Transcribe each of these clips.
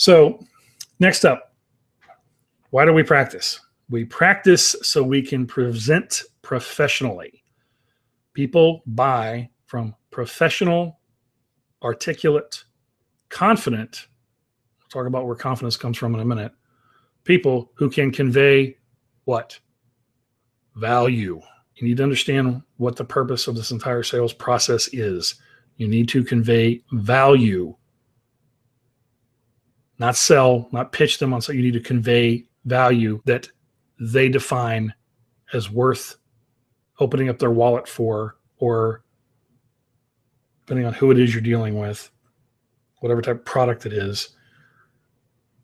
So next up, why do we practice? We practice so we can present professionally. People buy from professional, articulate, confident, we'll talk about where confidence comes from in a minute, people who can convey what? Value. You need to understand what the purpose of this entire sales process is. You need to convey value. Not sell, not pitch them on, so you need to convey value that they define as worth opening up their wallet for, or depending on who it is you're dealing with, whatever type of product it is,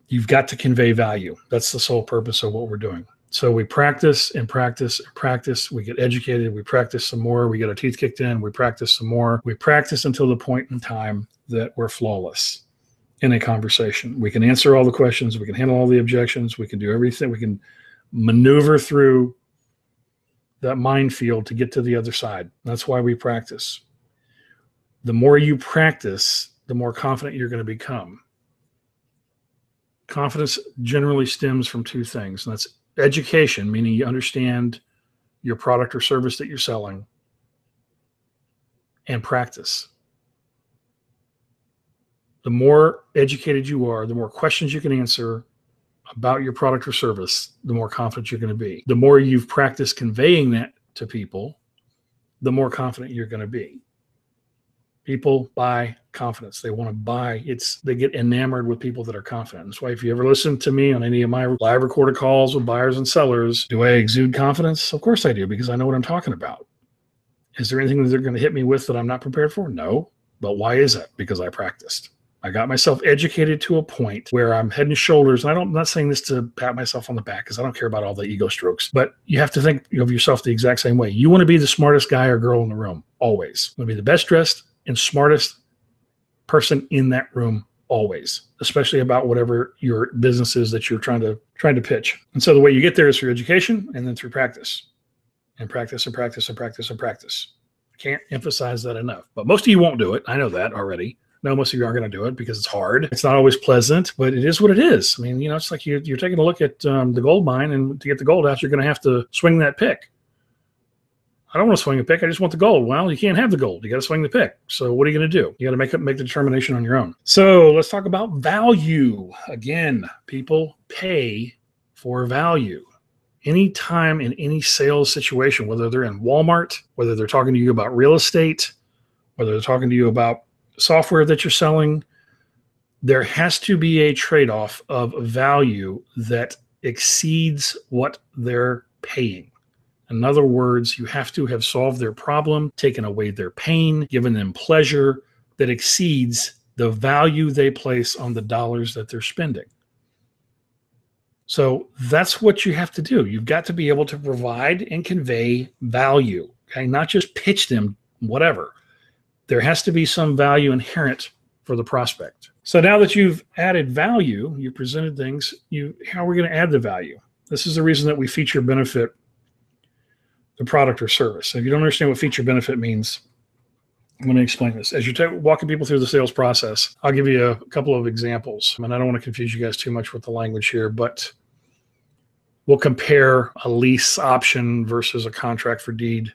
you've got to convey value. That's the sole purpose of what we're doing. So we practice and practice and practice. We get educated. We practice some more. We get our teeth kicked in. We practice some more. We practice until the point in time that we're flawless in a conversation. We can answer all the questions. We can handle all the objections. We can do everything. We can maneuver through that minefield to get to the other side. That's why we practice. The more you practice, the more confident you're going to become. Confidence generally stems from two things, and that's education, meaning you understand your product or service that you're selling, and practice. The more educated you are, the more questions you can answer about your product or service, the more confident you're going to be. The more you've practiced conveying that to people, the more confident you're going to be. People buy confidence. They want to buy. They get enamored with people that are confident. That's why if you ever listen to me on any of my live recorded calls with buyers and sellers, do I exude confidence? Of course I do, because I know what I'm talking about. Is there anything that they're going to hit me with that I'm not prepared for? No. But why is that? Because I practiced. I got myself educated to a point where I'm head and shoulders. And I'm not saying this to pat myself on the back, because I don't care about all the ego strokes. But you have to think of yourself the exact same way. You want to be the smartest guy or girl in the room, always. You want to be the best dressed and smartest person in that room, always, especially about whatever your business is that you're trying to pitch. And so the way you get there is through education and then through practice, and practice and practice and practice and practice. I can't emphasize that enough. But most of you won't do it. I know that already. No, most of you aren't going to do it because it's hard. It's not always pleasant, but it is what it is. I mean, it's like you're taking a look at the gold mine, and to get the gold out, you're going to have to swing that pick. I don't want to swing a pick. I just want the gold. Well, you can't have the gold. You got to swing the pick. So what are you going to do? You got to make the determination on your own. So let's talk about value. Again, people pay for value. Anytime in any sales situation, whether they're in Walmart, whether they're talking to you about real estate, whether they're talking to you about software that you're selling, there has to be a trade-off of value that exceeds what they're paying. In other words, you have to have solved their problem, taken away their pain, given them pleasure that exceeds the value they place on the dollars that they're spending. So that's what you have to do. You've got to be able to provide and convey value, okay? Not just pitch them whatever. There has to be some value inherent for the prospect. So now that you've added value, you presented things, how are we going to add the value? This is the reason that we feature benefit the product or service. If you don't understand what feature benefit means, let me explain this. As you're walking people through the sales process, I'll give you a couple of examples. And I don't want to confuse you guys too much with the language here, but we'll compare a lease option versus a contract for deed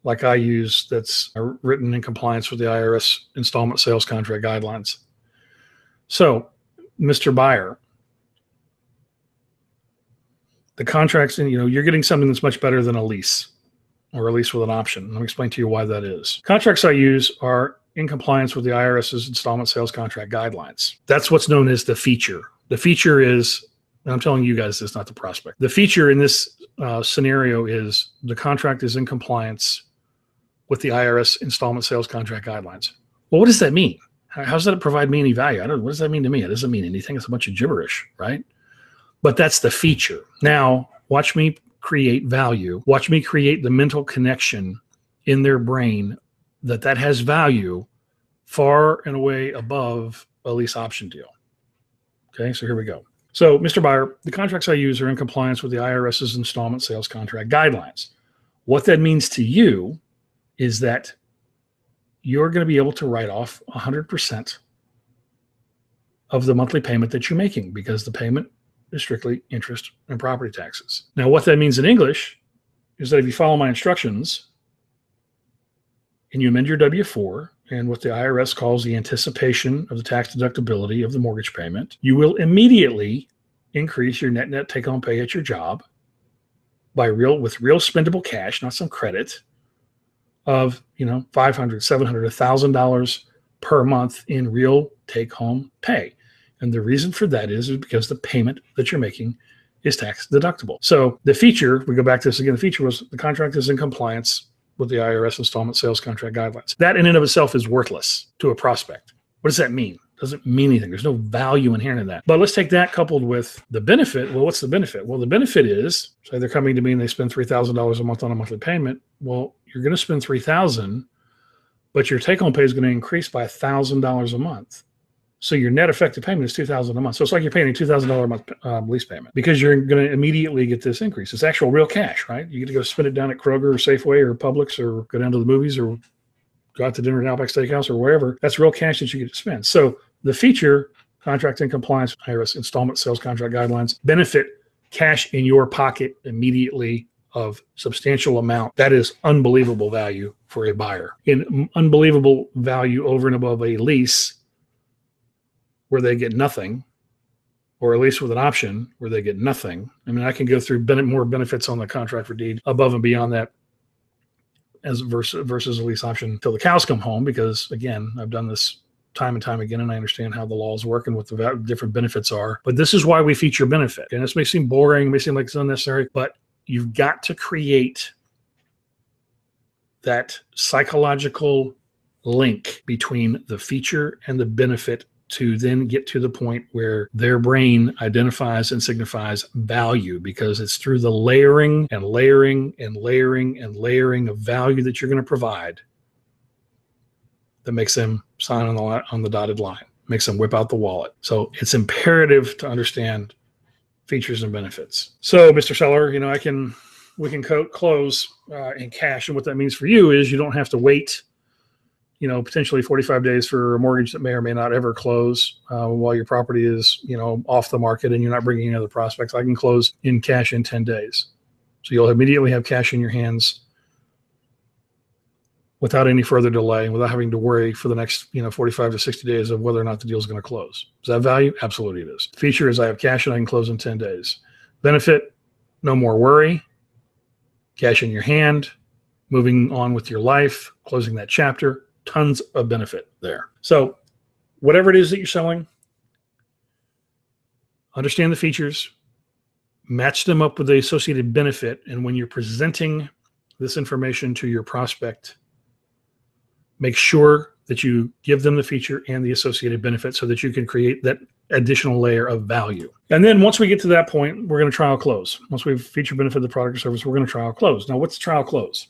like I use that's written in compliance with the IRS installment sales contract guidelines. So, Mr. Buyer, the contracts, and you're getting something that's much better than a lease or a lease with an option. Let me explain to you why that is. Contracts I use are in compliance with the IRS's installment sales contract guidelines. That's what's known as the feature. The feature is, and I'm telling you guys this, not the prospect. The feature in this scenario is the contract is in compliance with the IRS installment sales contract guidelines. Well, what does that mean? How does that provide me any value? What does that mean to me? It doesn't mean anything. It's a bunch of gibberish, right? But that's the feature. Now, watch me create value. Watch me create the mental connection in their brain that has value far and away above a lease option deal. Okay, so here we go. So, Mr. Buyer, the contracts I use are in compliance with the IRS's installment sales contract guidelines. What that means to you is that you're going to be able to write off 100% of the monthly payment that you're making, because the payment is strictly interest and property taxes. Now, what that means in English is that if you follow my instructions and you amend your W-4 and what the IRS calls the anticipation of the tax deductibility of the mortgage payment, you will immediately increase your net take-home pay at your job with real spendable cash, not some credit, of $500, $700, $1,000 per month in real take-home pay. And the reason for that is because the payment that you're making is tax deductible. So the feature, we go back to this again, the feature was the contract is in compliance with the IRS installment sales contract guidelines. That in and of itself is worthless to a prospect. What does that mean? It doesn't mean anything. There's no value inherent in that. But let's take that coupled with the benefit. Well, what's the benefit? Well, the benefit is, say they're coming to me and they spend $3,000 a month on a monthly payment. Well, you're going to spend $3,000, but your take-home pay is going to increase by $1,000 a month. So your net effective payment is $2,000 a month. So it's like you're paying a $2,000 a month lease payment, because you're going to immediately get this increase. It's actual real cash, right? You get to go spend it down at Kroger or Safeway or Publix, or go down to the movies, or go out to dinner at Outback Steakhouse or wherever. That's real cash that you get to spend. So the feature, contract in compliance, IRS installment sales contract guidelines, benefit cash in your pocket immediately of substantial amount. That is unbelievable value for a buyer. In unbelievable value over and above a lease where they get nothing, or at least with an option where they get nothing. I mean, I can go through more benefits on the contract for deed above and beyond that as versus a lease option till the cows come home, because again, I've done this time and time again, and I understand how the laws work and what the different benefits are. But this is why we feature benefit. And this may seem boring, may seem like it's unnecessary, but you've got to create that psychological link between the feature and the benefit to then get to the point where their brain identifies and signifies value, because it's through the layering and layering and layering and layering of value that you're going to provide that makes them sign on the dotted line, makes them whip out the wallet. So it's imperative to understand features and benefits. So, Mr. Seller, we can close in cash, and what that means for you is you don't have to wait potentially 45 days for a mortgage that may or may not ever close while your property is, off the market and you're not bringing in other prospects. I can close in cash in 10 days. So you'll immediately have cash in your hands without any further delay, without having to worry for the next, 45 to 60 days of whether or not the deal is going to close. Is that value? Absolutely it is. The feature is I have cash and I can close in 10 days. Benefit, no more worry, cash in your hand, moving on with your life, closing that chapter. Tons of benefit there. So whatever it is that you're selling, understand the features, match them up with the associated benefit. And when you're presenting this information to your prospect, make sure that you give them the feature and the associated benefit so that you can create that additional layer of value. And then once we get to that point, we're going to trial close. Once we've feature benefit the product or service, we're going to trial close. Now, what's trial close?